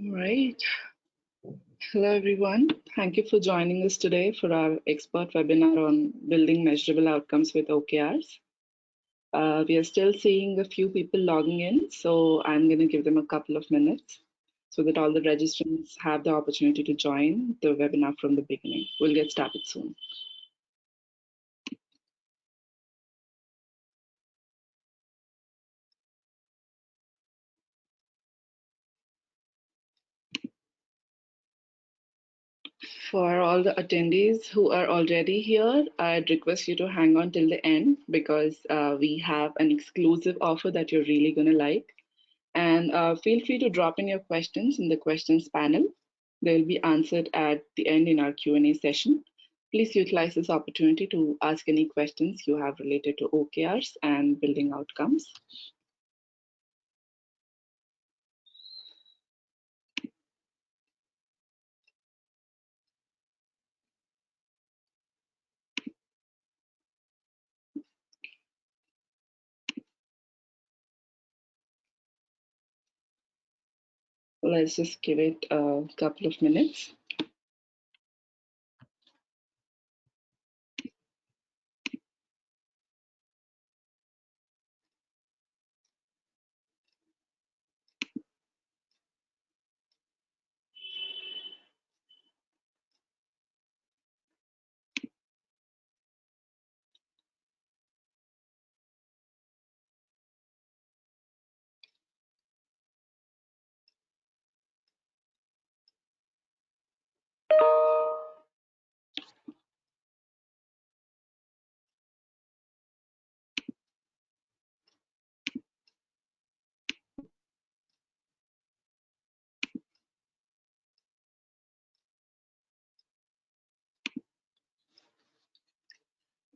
All right. Hello, everyone. Thank you for joining us today for our expert webinar on building measurable outcomes with OKRs. We are still seeing a few people logging in, so I'm going to give them a couple of minutes so that all the registrants have the opportunity to join the webinar from the beginning. We'll get started soon. For all the attendees who are already here, I'd request you to hang on till the end because we have an exclusive offer that you're really going to like. And feel free to drop in your questions in the questions panel. They will be answered at the end in our Q&A session. Please utilize this opportunity to ask any questions you have related to OKRs and building outcomes. Let's just give it a couple of minutes.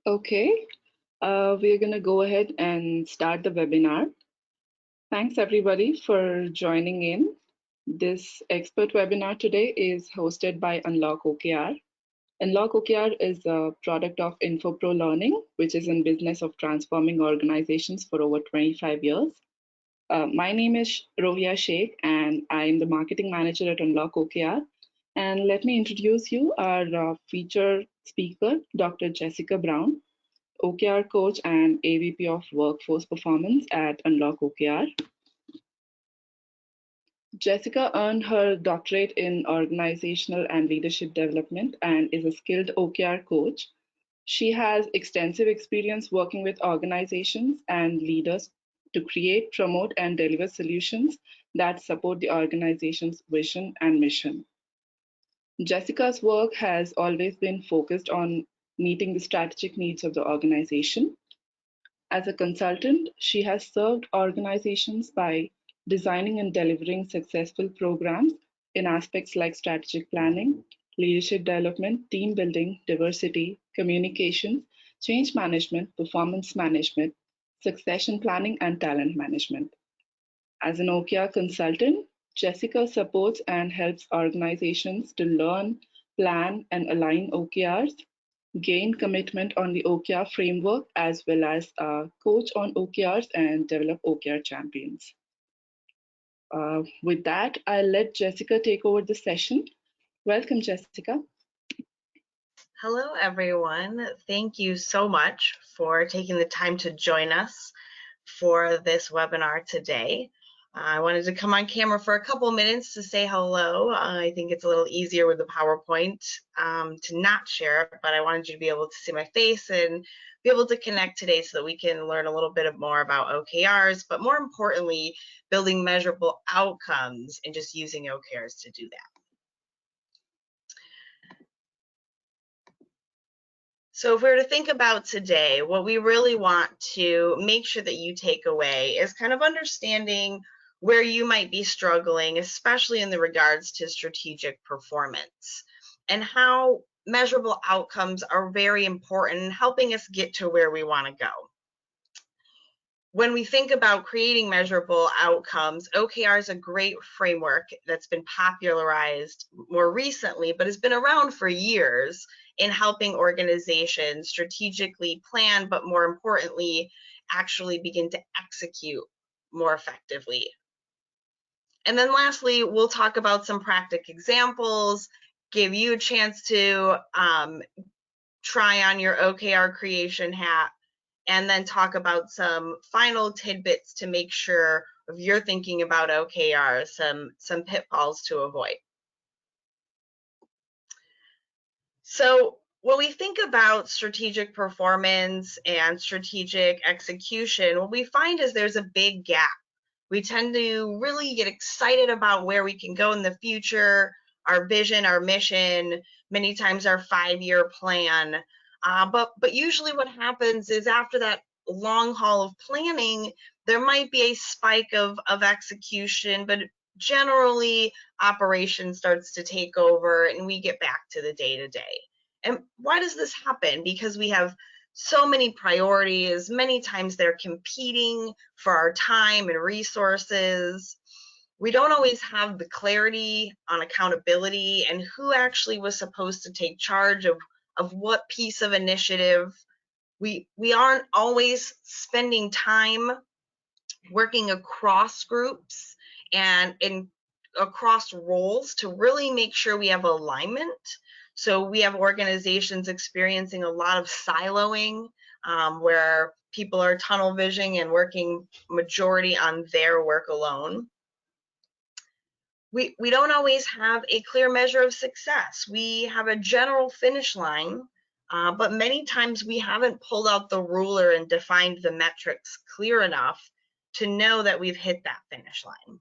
Okay, we're going to go ahead and start the webinar. Thanks everybody for joining in. This expert webinar today is hosted by Unlock OKR. Unlock OKR is a product of InfoPro Learning, which is in business of transforming organizations for over 25 years. My name is Rovia Sheikh, and I am the marketing manager at Unlock OKR. And let me introduce you our featured speaker, Dr. Jessica Brown, OKR coach and AVP of Workforce Performance at Unlock OKR. Jessica earned her doctorate in organizational and leadership development and is a skilled OKR coach. She has extensive experience working with organizations and leaders to create, promote, and deliver solutions that support the organization's vision and mission. Jessica's work has always been focused on meeting the strategic needs of the organization. As a consultant, she has served organizations by designing and delivering successful programs in aspects like strategic planning, leadership development, team building, diversity, communications, change management, performance management, succession planning, and talent management. As an OKR consultant, Jessica supports and helps organizations to learn, plan, and align OKRs, gain commitment on the OKR framework, as well as coach on OKRs and develop OKR champions. With that, I'll let Jessica take over the session. Welcome, Jessica. Hello, everyone. Thank you so much for taking the time to join us for this webinar today. I wanted to come on camera for a couple minutes to say hello. I think it's a little easier with the PowerPoint to not share it, but I wanted you to be able to see my face and be able to connect today so that we can learn a little bit more about OKRs, but more importantly, building measurable outcomes and just using OKRs to do that. So if we were to think about today, what we really want to make sure that you take away is kind of understanding where you might be struggling, especially in the regards to strategic performance, and how measurable outcomes are very important in helping us get to where we want to go. When we think about creating measurable outcomes, OKR is a great framework that's been popularized more recently, but has been around for years in helping organizations strategically plan, but more importantly, actually begin to execute more effectively. And then lastly, we'll talk about some practical examples, give you a chance to try on your OKR creation hat, and then talk about some final tidbits to make sure if you're thinking about OKRs, some pitfalls to avoid. So when we think about strategic performance and strategic execution, what we find is there's a big gap. We tend to really get excited about where we can go in the future, our vision, our mission, many times our 5-year plan. But usually what happens is after that long haul of planning, there might be a spike of execution, but generally operation starts to take over and we get back to the day-to-day. And why does this happen? Because we have so many priorities. Many times they're competing for our time and resources. We don't always have the clarity on accountability and who actually was supposed to take charge of what piece of initiative. We aren't always spending time working across groups and across roles to really make sure we have alignment. So we have organizations experiencing a lot of siloing, where people are tunnel visioning and working majority on their work alone. We don't always have a clear measure of success. We have a general finish line, but many times we haven't pulled out the ruler and defined the metrics clear enough to know that we've hit that finish line.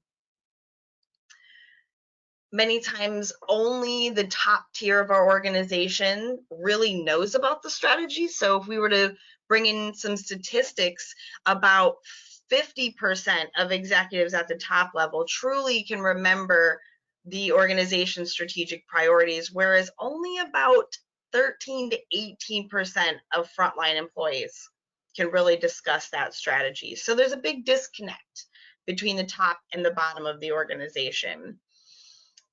Many times only the top tier of our organization really knows about the strategy. So if we were to bring in some statistics, about 50% of executives at the top level truly can remember the organization's strategic priorities, whereas only about 13 to 18% of frontline employees can really discuss that strategy. So there's a big disconnect between the top and the bottom of the organization.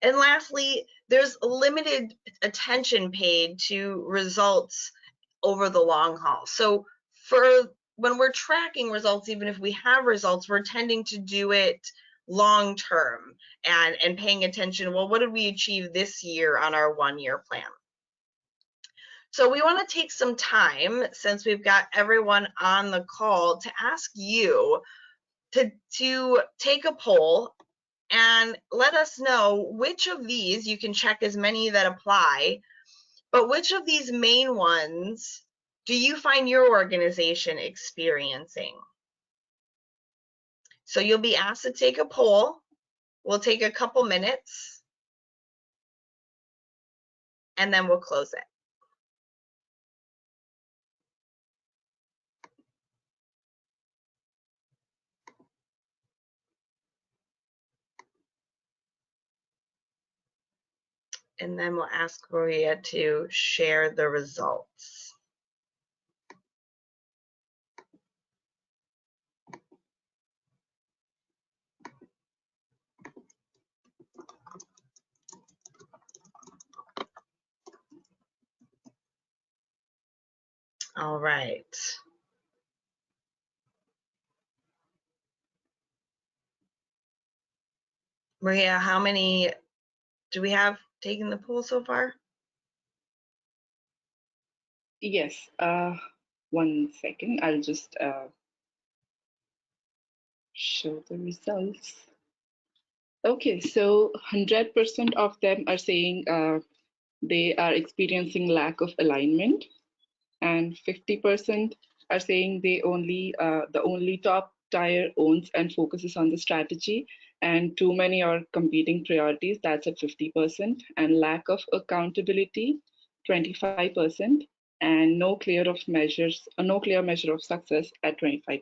And lastly, there's limited attention paid to results over the long haul. So when we're tracking results, even if we have results, we're tending to do it long term and paying attention, well, what did we achieve this year on our 1-year plan? So we want to take some time, since we've got everyone on the call, to ask you to take a poll and let us know which of these, you can check as many that apply, but which of these main ones do you find your organization experiencing? So you'll be asked to take a poll. We'll take a couple minutes and then we'll close it. And then we'll ask Maria to share the results. All right. Maria, how many do we have taken the poll so far? Yes, 1 second. I'll just show the results. Okay, so 100% of them are saying they are experiencing lack of alignment, and 50% are saying they the only top tier owns and focuses on the strategy, and too many are competing priorities, that's at 50%, and lack of accountability, 25%, and no clear measure of success at 25%.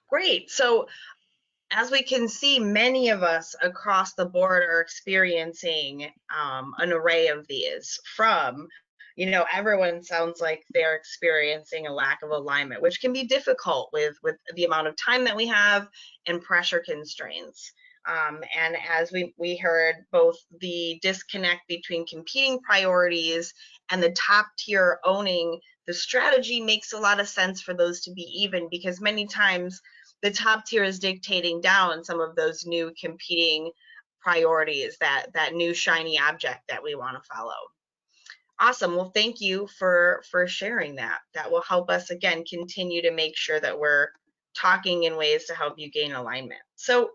Great. So as we can see, many of us across the board are experiencing an array of these. From, everyone sounds like they're experiencing a lack of alignment, which can be difficult with the amount of time that we have and pressure constraints. And as we heard, both the disconnect between competing priorities and the top tier owning the strategy makes a lot of sense for those to be even, because many times the top tier is dictating down some of those new competing priorities, that new shiny object that we want to follow. Awesome. Well, thank you for sharing that. That will help us, again, continue to make sure that we're talking in ways to help you gain alignment. So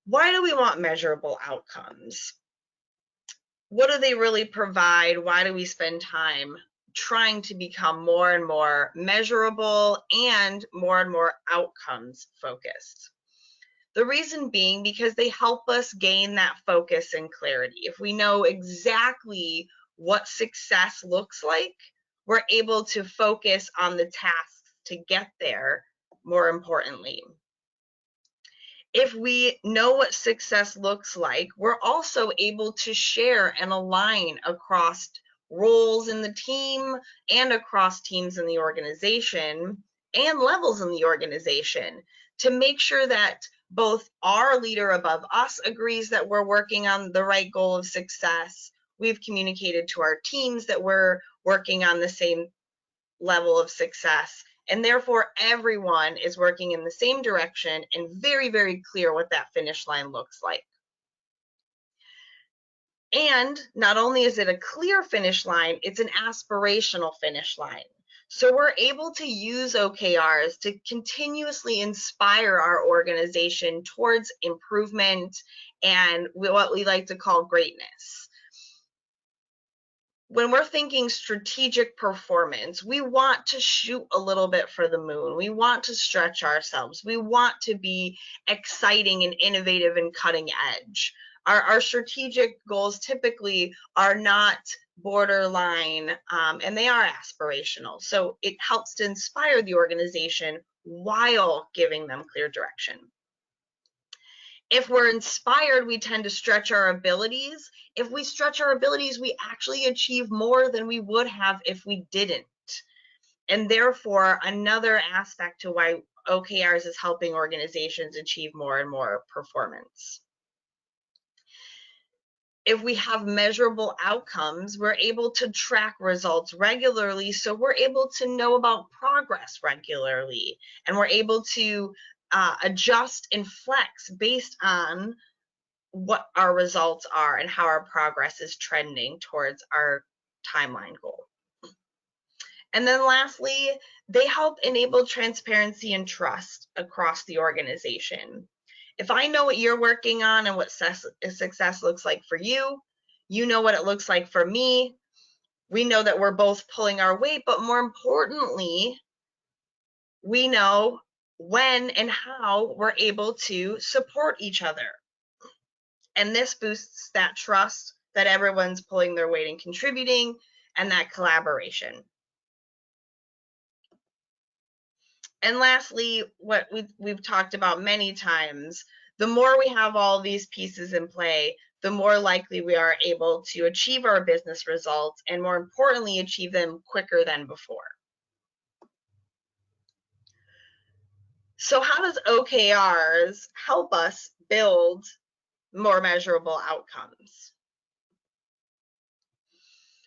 why do we want measurable outcomes? What do they really provide? Why do we spend time trying to become more and more measurable and more outcomes focused? The reason being because they help us gain that focus and clarity. If we know exactly what success looks like, we're able to focus on the tasks to get there, more importantly. If we know what success looks like, we're also able to share and align across roles in the team and across teams in the organization and levels in the organization to make sure that both our leader above us agrees that we're working on the right goal of success. We've communicated to our teams that we're working on the same level of success, and therefore everyone is working in the same direction and very, very clear what that finish line looks like. And not only is it a clear finish line, it's an aspirational finish line. So we're able to use OKRs to continuously inspire our organization towards improvement and what we like to call greatness. When we're thinking strategic performance, we want to shoot a little bit for the moon. We want to stretch ourselves. We want to be exciting and innovative and cutting edge. Our strategic goals typically are not borderline, and they are aspirational. So it helps to inspire the organization while giving them clear direction. If we're inspired, we tend to stretch our abilities. If we stretch our abilities, we actually achieve more than we would have if we didn't. And therefore, another aspect to why OKRs is helping organizations achieve more and more performance. If we have measurable outcomes, we're able to track results regularly, so we're able to know about progress regularly, and we're able to adjust and flex based on what our results are and how our progress is trending towards our timeline goal. And then lastly, they help enable transparency and trust across the organization. If I know what you're working on and what success looks like for you, you know what it looks like for me. We know that we're both pulling our weight, but more importantly, we know when and how we're able to support each other. And this boosts that trust that everyone's pulling their weight and contributing, and that collaboration. And lastly, what we've talked about many times, the more we have all these pieces in play, the more likely we are able to achieve our business results, and more importantly, achieve them quicker than before. So how does OKRs help us build more measurable outcomes?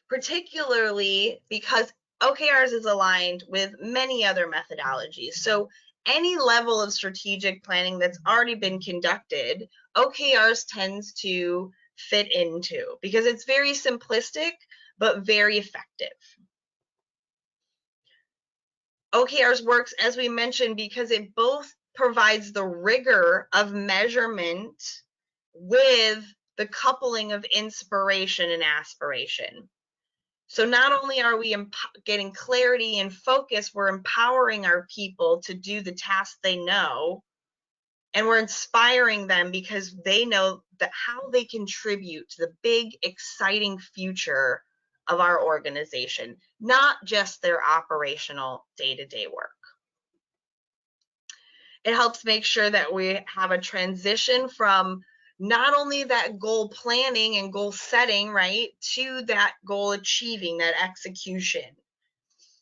Particularly because OKRs is aligned with many other methodologies. So any level of strategic planning that's already been conducted, OKRs tends to fit into, because it's very simplistic, but very effective. OKRs works, as we mentioned, because it both provides the rigor of measurement with the coupling of inspiration and aspiration. So not only are we getting clarity and focus, we're empowering our people to do the tasks they know, and we're inspiring them because they know that how they contribute to the big, exciting future of our organization, not just their operational day-to-day work. It helps make sure that we have a transition from not only that goal planning and goal setting, right, to that goal achieving, that execution.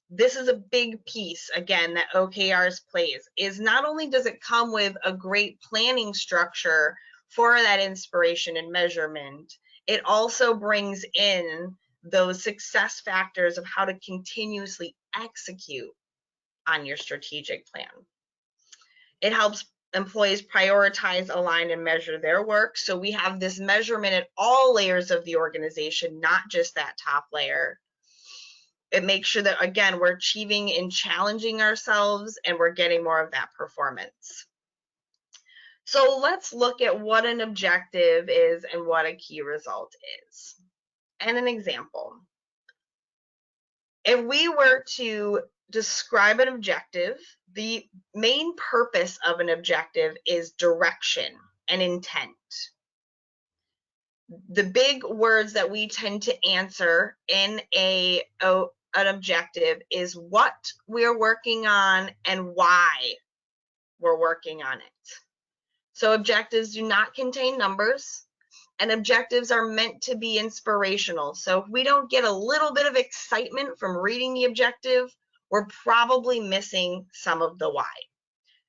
This is a big piece, again, that OKRs plays, is not only does it come with a great planning structure for that inspiration and measurement, it also brings in those success factors of how to continuously execute on your strategic plan. It helps employees prioritize, align, and measure their work. So we have this measurement at all layers of the organization, not just that top layer. It makes sure that, again, we're achieving and challenging ourselves, and we're getting more of that performance. So let's look at what an objective is and what a key result is. And an example. If we were to describe an objective, the main purpose of an objective is direction and intent. The big words that we tend to answer in an objective is what we're working on and why we're working on it. So objectives do not contain numbers, and objectives are meant to be inspirational. So if we don't get a little bit of excitement from reading the objective, we're probably missing some of the why.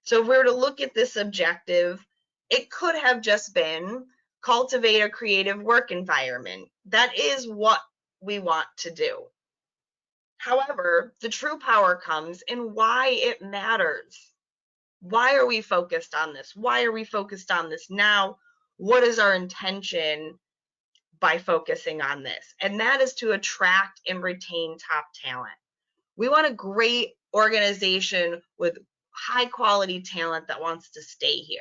So if we were to look at this objective, it could have just been cultivate a creative work environment. That is what we want to do. However, the true power comes in why it matters. Why are we focused on this? Why are we focused on this now? What is our intention by focusing on this? And that is to attract and retain top talent. We want a great organization with high quality talent that wants to stay here.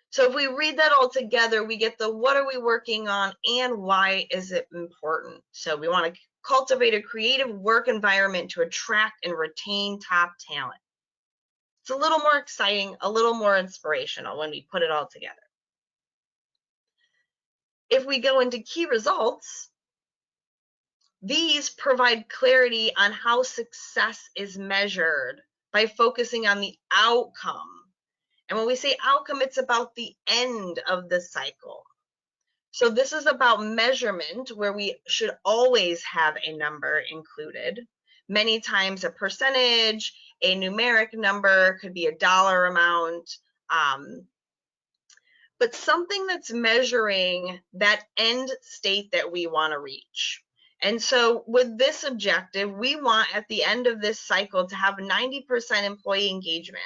So if we read that all together, we get the what are we working on and why is it important? So we want to cultivate a creative work environment to attract and retain top talent. It's a little more exciting, a little more inspirational when we put it all together. If we go into key results, these provide clarity on how success is measured by focusing on the outcome. And when we say outcome, it's about the end of the cycle. So this is about measurement, where we should always have a number included. Many times a percentage, a numeric number, could be a dollar amount, but something that's measuring that end state that we want to reach. And so with this objective, we want at the end of this cycle to have 90% employee engagement.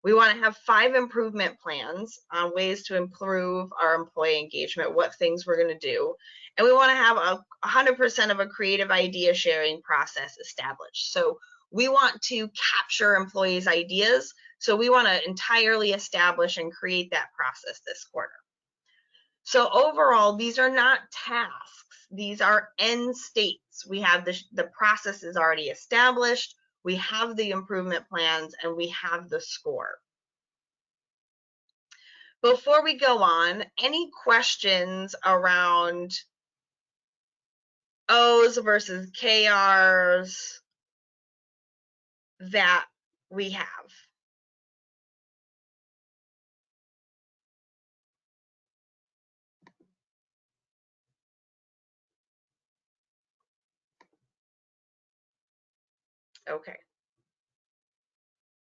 We want to have 5 improvement plans on ways to improve our employee engagement, what things we're going to do. And we want to have 100% of a creative idea sharing process established. So we want to capture employees' ideas. So we want to entirely establish and create that process this quarter. So overall, these are not tasks. These are end states. We have the process is already established. We have the improvement plans, and we have the score. Before we go on, any questions around O's versus KRs that we have? Okay,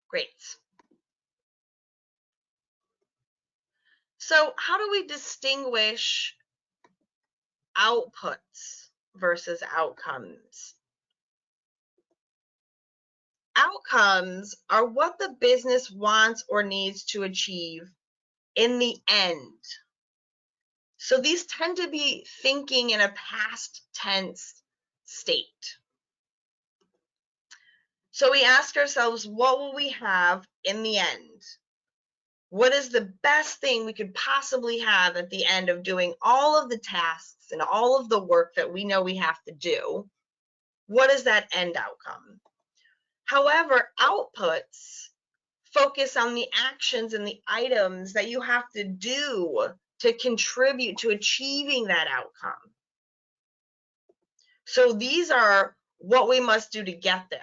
great. So how do we distinguish outputs versus outcomes? Outcomes are what the business wants or needs to achieve in the end. So these tend to be thinking in a past tense state. So we ask ourselves, what will we have in the end? What is the best thing we could possibly have at the end of doing all of the tasks and all of the work that we know we have to do? What is that end outcome? However, outputs focus on the actions and the items that you have to do to contribute to achieving that outcome. So these are what we must do to get there.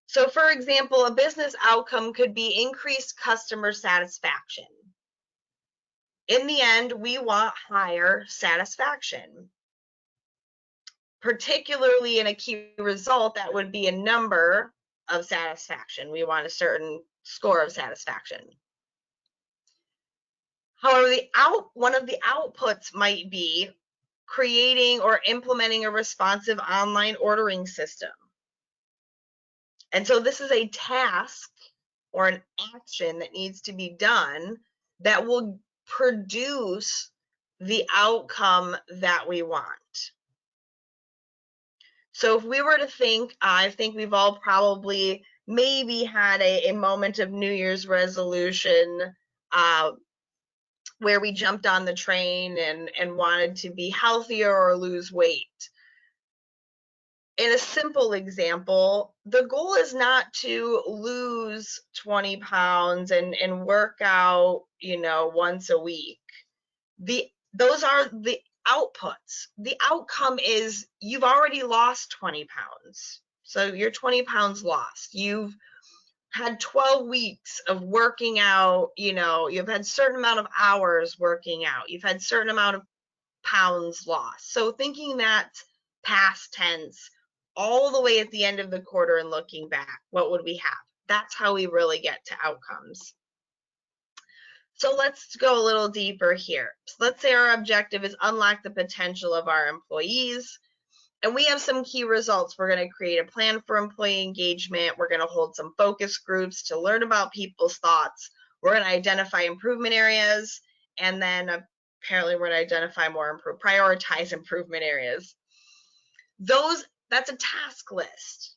So for example, a business outcome could be increased customer satisfaction. In the end, we want higher satisfaction. Particularly in a key result, that would be a number of satisfaction. We want a certain score of satisfaction. However, one of the outputs might be creating or implementing a responsive online ordering system. And so this is a task or an action that needs to be done that will produce the outcome that we want. So if we were to think, I think we've all probably maybe had a moment of New Year's resolution where we jumped on the train and wanted to be healthier or lose weight. In a simple example, the goal is not to lose 20 pounds and work out, once a week. Those are the outputs. The outcome is you've already lost 20 pounds. So you're 20 pounds lost. You've had 12 weeks of working out, you've had certain amount of hours working out. You've had certain amount of pounds lost. So thinking that past tense all the way at the end of the quarter and looking back, what would we have? That's how we really get to outcomes. So let's go a little deeper here. So let's say our objective is unlock the potential of our employees, and we have some key results. We're going to create a plan for employee engagement. We're going to hold some focus groups to learn about people's thoughts. We're going to identify improvement areas, and then apparently we're going to identify prioritize improvement areas. That's a task list.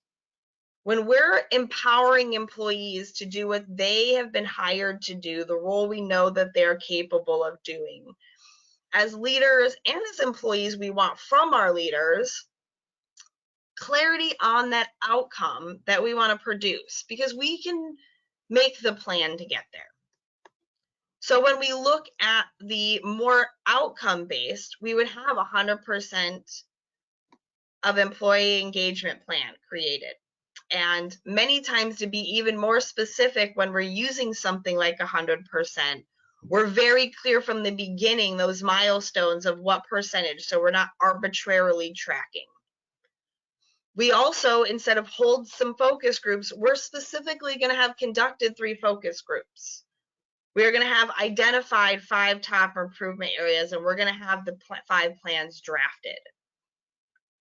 When we're empowering employees to do what they have been hired to do, the role we know that they're capable of doing. As leaders and as employees, we want from our leaders clarity on that outcome that we want to produce, because we can make the plan to get there. So when we look at the more outcome-based, we would have 100% of employee engagement plan created. And many times, to be even more specific, when we're using something like 100%, we're very clear from the beginning those milestones of what percentage, so we're not arbitrarily tracking. We also, instead of hold some focus groups, we're specifically going to have conducted 3 focus groups. We're going to have identified 5 top improvement areas, and we're going to have the 5 plans drafted.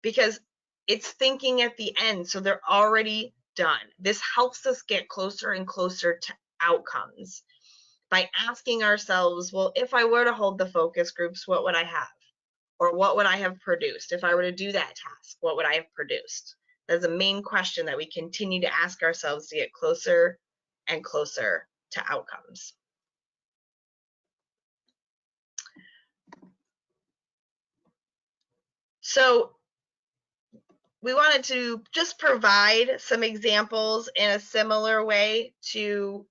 Because it's thinking at the end, so they're already done. This helps us get closer and closer to outcomes by asking ourselves, well, if I were to hold the focus groups, what would I have? Or what would I have produced? If I were to do that task, what would I have produced? That's the main question that we continue to ask ourselves to get closer and closer to outcomes. So we wanted to just provide some examples in a similar way to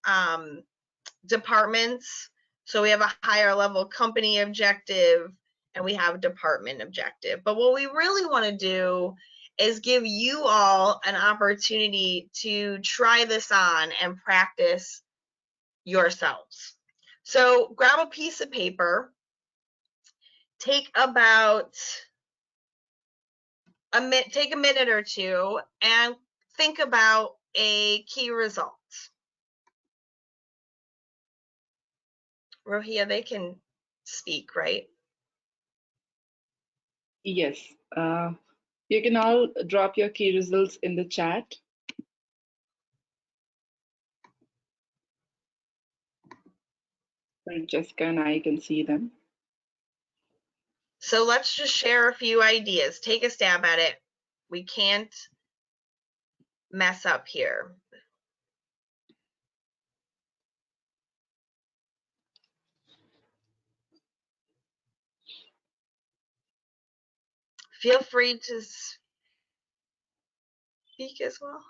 departments. So we have a higher level company objective and we have a department objective. But what we really want to do is give you all an opportunity to try this on and practice yourselves. So grab a piece of paper, take about take a minute or two and think about a key result. Rohia, they can speak, right? Yes. You can all drop your key results in the chat. And Jessica and I can see them. So let's just share a few ideas. Take a stab at it. We can't mess up here. Feel free to speak as well.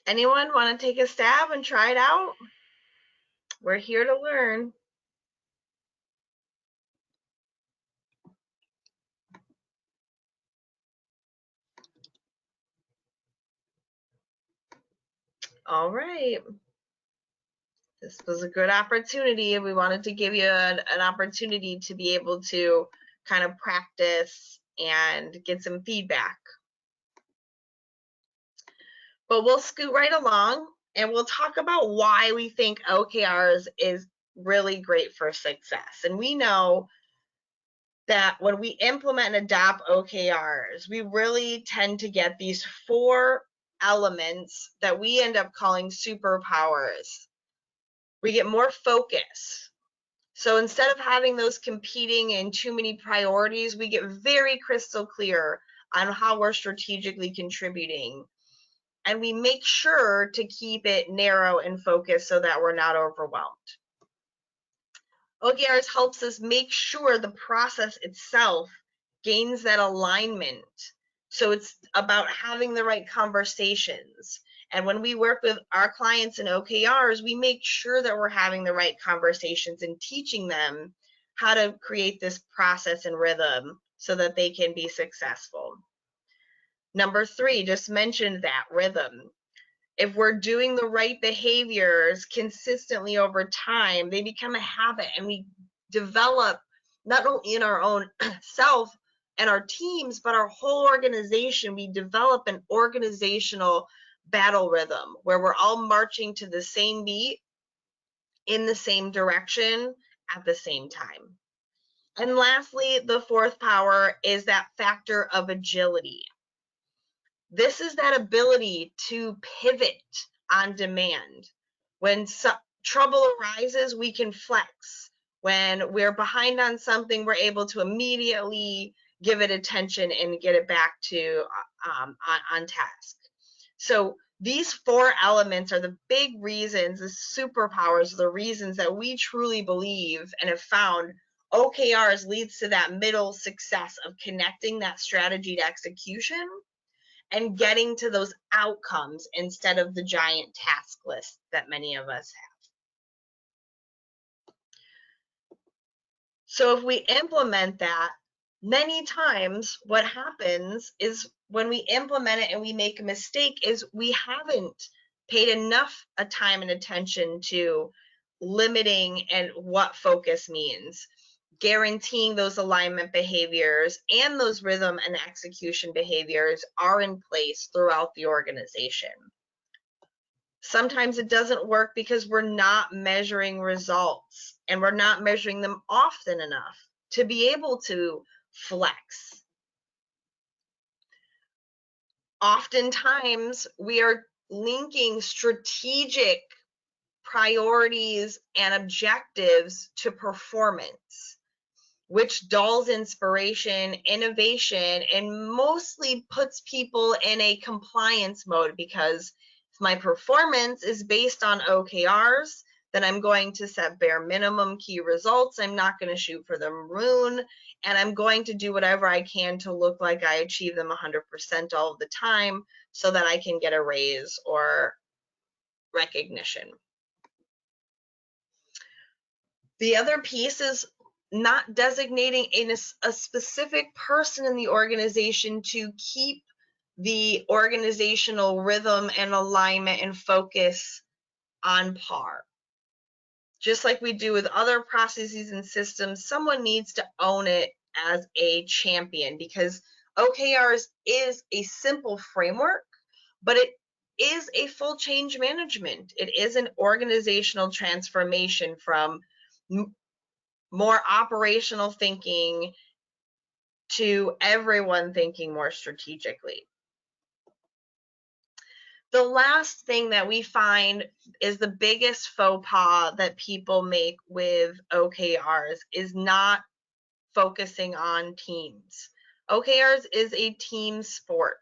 Anyone want to take a stab and try it out? We're here to learn. All right. This was a good opportunity. We wanted to give you an opportunity to be able to kind of practice and get some feedback. But we'll scoot right along and we'll talk about why we think OKRs is really great for success. And we know that when we implement and adopt OKRs, we really tend to get these 4 elements that we end up calling superpowers. We get more focus. So instead of having those competing and too many priorities, we get very crystal clear on how we're strategically contributing. And we make sure to keep it narrow and focused so that we're not overwhelmed. OKRs helps us make sure the process itself gains that alignment. So it's about having the right conversations. And when we work with our clients in OKRs, we make sure that we're having the right conversations and teaching them how to create this process and rhythm so that they can be successful. Number 3, just mentioned that rhythm. If we're doing the right behaviors consistently over time, they become a habit, and we develop not only in our own self and our teams, but our whole organization. We develop an organizational battle rhythm where we're all marching to the same beat in the same direction at the same time. And lastly, the 4th power is that factor of agility. This is that ability to pivot on demand. When trouble arises, we can flex. When we're behind on something, we're able to immediately give it attention and get it back to on task. So these 4 elements are the big reasons, the superpowers, the reasons that we truly believe and have found OKRs leads to that middle success of connecting that strategy to execution and getting to those outcomes instead of the giant task list that many of us have. So if we implement that, many times what happens is when we implement it and we make a mistake is we haven't paid enough time and attention to limiting and what focus means, guaranteeing those alignment behaviors and those rhythm and execution behaviors are in place throughout the organization. Sometimes it doesn't work because we're not measuring results and we're not measuring them often enough to be able to flex. Oftentimes, we are linking strategic priorities and objectives to performance, which dulls inspiration, innovation, and mostly puts people in a compliance mode, because if my performance is based on OKRs, then I'm going to set bare minimum key results. I'm not going to shoot for the moon, and I'm going to do whatever I can to look like I achieve them 100% all of the time so that I can get a raise or recognition. The other piece is not designating a specific person in the organization to keep the organizational rhythm and alignment and focus on par. Just like we do with other processes and systems, someone needs to own it as a champion, because OKRs is a simple framework, but it is a full change management. It is an organizational transformation from more operational thinking to everyone thinking more strategically. The last thing that we find is the biggest faux pas that people make with OKRs is not focusing on teams. OKRs is a team sport.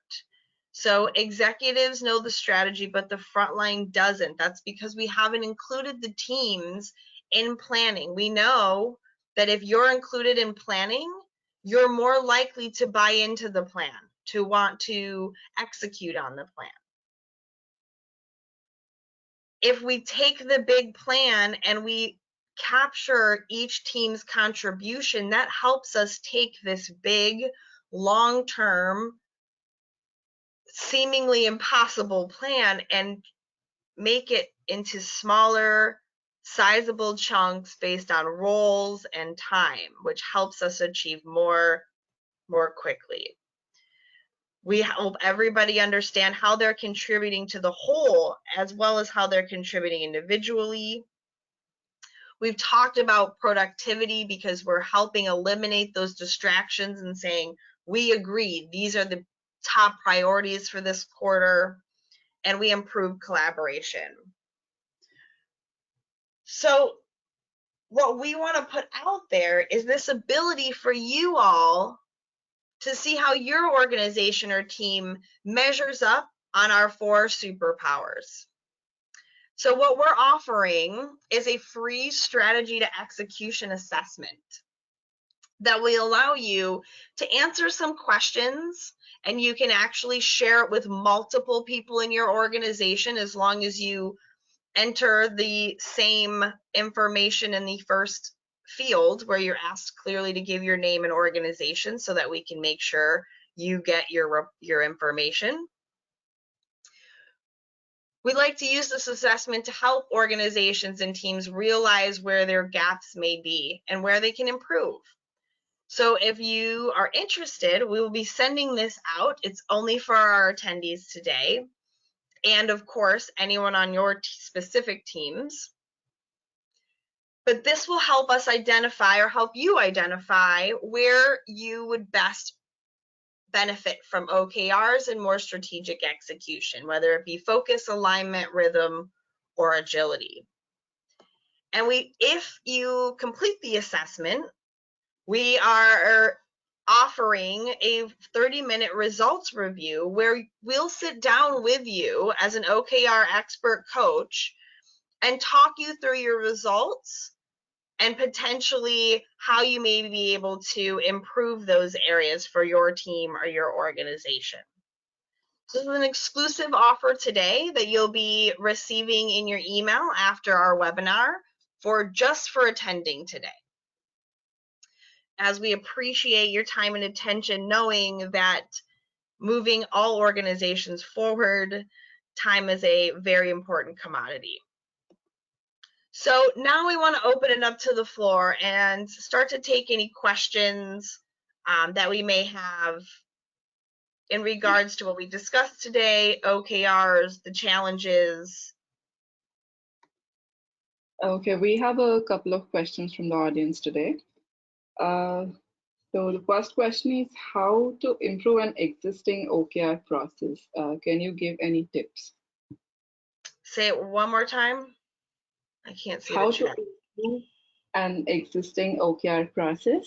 So executives know the strategy, but the frontline doesn't. That's because we haven't included the teams in planning. We know that if you're included in planning, you're more likely to buy into the plan, to want to execute on the plan. If we take the big plan and we capture each team's contribution, that helps us take this big, long-term, seemingly impossible plan and make it into smaller, sizable chunks based on roles and time, which helps us achieve more quickly. We help everybody understand how they're contributing to the whole, as well as how they're contributing individually. We've talked about productivity because we're helping eliminate those distractions and saying, we agree, these are the top priorities for this quarter, and we improve collaboration. So what we want to put out there is this ability for you all to see how your organization or team measures up on our 4 superpowers. So what we're offering is a free strategy to execution assessment that will allow you to answer some questions, and you can actually share it with multiple people in your organization as long as you enter the same information in the first field where you're asked clearly to give your name and organization so that we can make sure you get your information. We like to use this assessment to help organizations and teams realize where their gaps may be and where they can improve. So if you are interested, we will be sending this out. It's only for our attendees today. And of course, anyone on your specific teams. But this will help us identify, or help you identify, where you would best benefit from OKRs and more strategic execution, whether it be focus, alignment, rhythm, or agility. And if you complete the assessment, we are offering a 30-minute results review where we'll sit down with you as an OKR expert coach and talk you through your results and potentially how you may be able to improve those areas for your team or your organization. So this is an exclusive offer today that you'll be receiving in your email after our webinar just for attending today. As we appreciate your time and attention, knowing that moving all organizations forward, time is a very important commodity. So now we want to open it up to the floor and start to take any questions that we may have in regards to what we discussed today, OKRs, the challenges. Okay, we have a couple of questions from the audience today. So the first question is how to improve an existing OKR process. Can you give any tips? Say it one more time. I can't see How the chat. to improve an existing OKR process?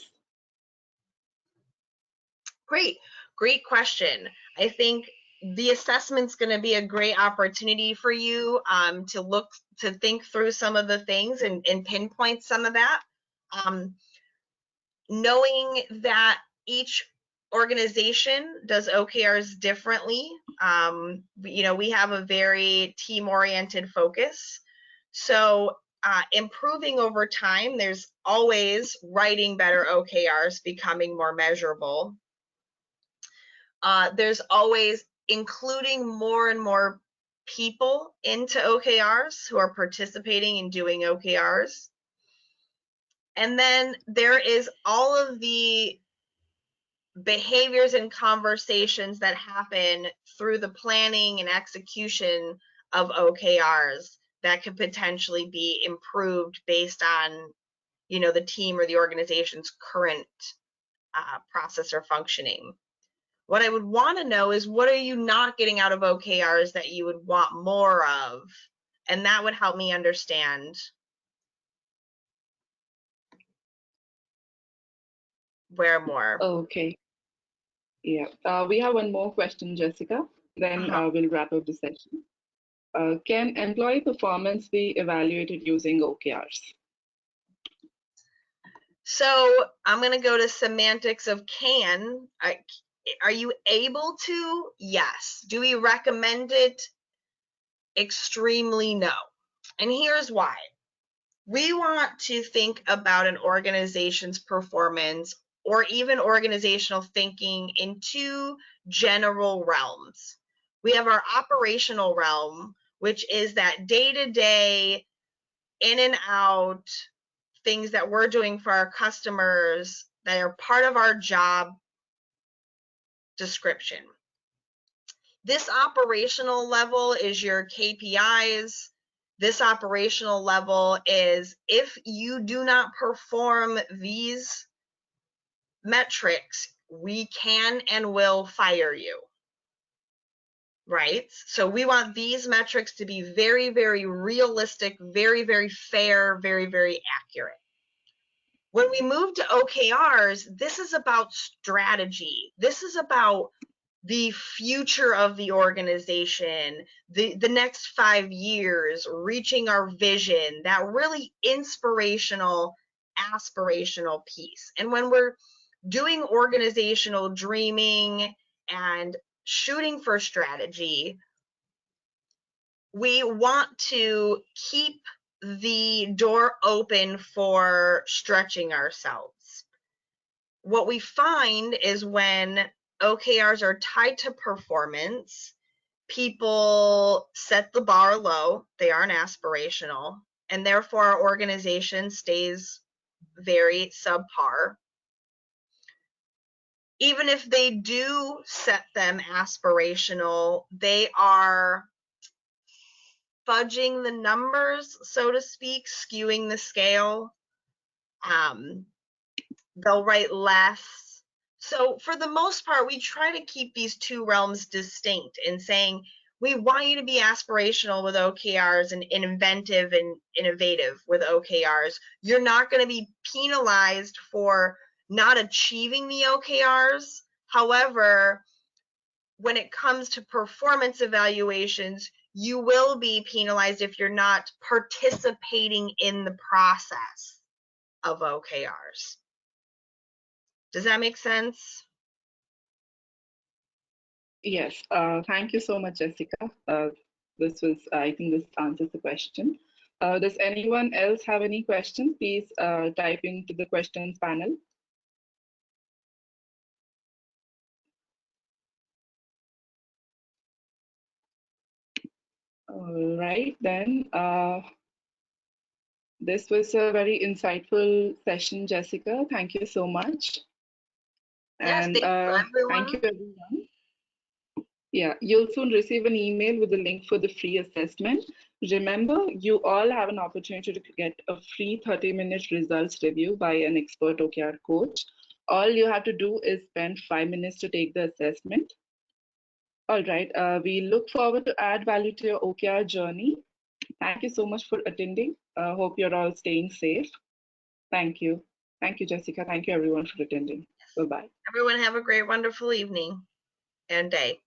Great question. I think the assessment's going to be a great opportunity for you to think through some of the things and pinpoint some of that. Knowing that each organization does OKRs differently, we have a very team-oriented focus. So improving over time, there's always writing better OKRs, becoming more measurable. There's always including more and more people into OKRs who are participating in doing OKRs. And then there is all of the behaviors and conversations that happen through the planning and execution of OKRs that could potentially be improved based on, the team or the organization's current process or functioning. What I would want to know is, what are you not getting out of OKRs that you would want more of? And that would help me understand where more. Okay. Yeah. We have one more question, Jessica. Then we'll wrap up the session. Can employee performance be evaluated using OKRs? So I'm going to go to semantics of can. Are you able to? Yes. Do we recommend it? Extremely no. And here's why. We want to think about an organization's performance or even organizational thinking in 2 general realms. We have our operational realm, which is that day-to-day, in and out, things that we're doing for our customers that are part of our job description. This operational level is your KPIs. This operational level is if you do not perform these metrics, we can and will fire you. Right? So we want these metrics to be very, very realistic, very, very fair, very, very accurate. When we move to OKRs, this is about strategy. This is about the future of the organization, the next 5 years, reaching our vision, that really inspirational, aspirational piece. And when we're doing organizational dreaming and shooting for strategy, we want to keep the door open for stretching ourselves. What we find is when OKRs are tied to performance, people set the bar low, they aren't aspirational, and therefore our organization stays very subpar. Even if they do set them aspirational, they are fudging the numbers, so to speak, skewing the scale. They'll write less. So for the most part, we try to keep these two realms distinct in saying we want you to be aspirational with OKRs and inventive and innovative with OKRs. You're not going to be penalized for not achieving the OKRs. However, when it comes to performance evaluations, you will be penalized if you're not participating in the process of OKRs. Does that make sense? Yes, thank you so much, Jessica. I think this answers the question. Does anyone else have any questions? Please type into the questions panel. All right, then. This was a very insightful session, Jessica. Thank you so much. Yes, And thank you, everyone. thank you, everyone. Yeah, you'll soon receive an email with the link for the free assessment. Remember, you all have an opportunity to get a free 30-minute results review by an expert OKR coach. All you have to do is spend 5 minutes to take the assessment. All right, we look forward to add value to your OKR journey. Thank you so much for attending. Hope you're all staying safe. Thank you. Thank you, Jessica. Thank you, everyone, for attending. Bye-bye. Everyone have a great, wonderful evening and day.